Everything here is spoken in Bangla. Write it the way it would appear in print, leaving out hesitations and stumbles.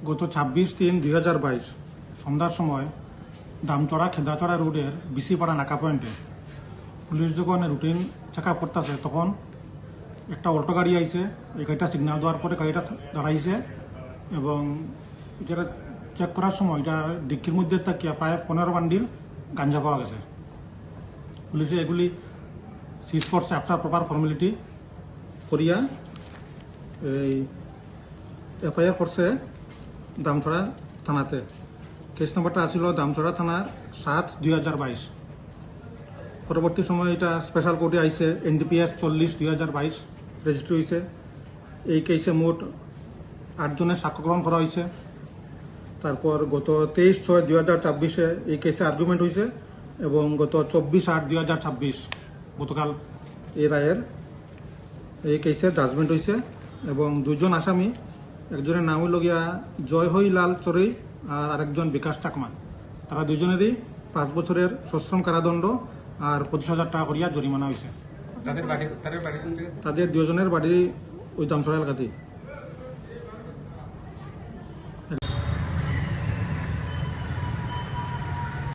গত 26/3/2022 সন্ধ্যার সময় দামচড়া খেদাচড়া রোডের বিসিপাড়া নাকা পয়েন্টে পুলিশ যখন রুটিন চেক আপ করতেছে তখন একটা অল্টো গাড়ি আইছে। এই গাড়িটা সিগন্যাল দেওয়ার পরে গাড়িটা দাঁড়াইছে এবং যেটা চেক করার সময় এটা ডিক্কির মধ্যে তাকিয়া প্রায় 15 বান্ডিল গাঞ্জা পাওয়া গেছে। পুলিশে এগুলি সিজ করছে আফটার প্রপার ফর্মালিটি করিয়া এই এফআইআর করছে দামছড়া থানাতে। কেস নম্বরটা আসছিল দামছড়া থানার 7/2022। পরবর্তী সময় এটা স্পেশাল কোর্টে আইছে NDPS 40/2022 রেজিস্ট্রি হয়েছে। এই কেসে মোট 8 জনের সাক্ষ্য গ্রহণ করা হয়েছে। তারপর গত 23/6/2024 এই কেসে আর্গুমেন্ট হয়েছে এবং গত 24/8/2026 গতকাল এই রায়ের এই কেসে জাজমেন্ট হয়েছে এবং 2 জন আসামি, একজনের নাম হইল গিয়া জয়হই লাল চরই আর আরেকজন বিকাশ চাকমা। তারা 2 জনেরই 5 বছরের সশ্রম কারাদণ্ড আর 25,000 টাকা করিয়া জরিমানা হয়েছে। তাদের 2 জনের বাড়ি ওই দামছড়া এলাকাতেই।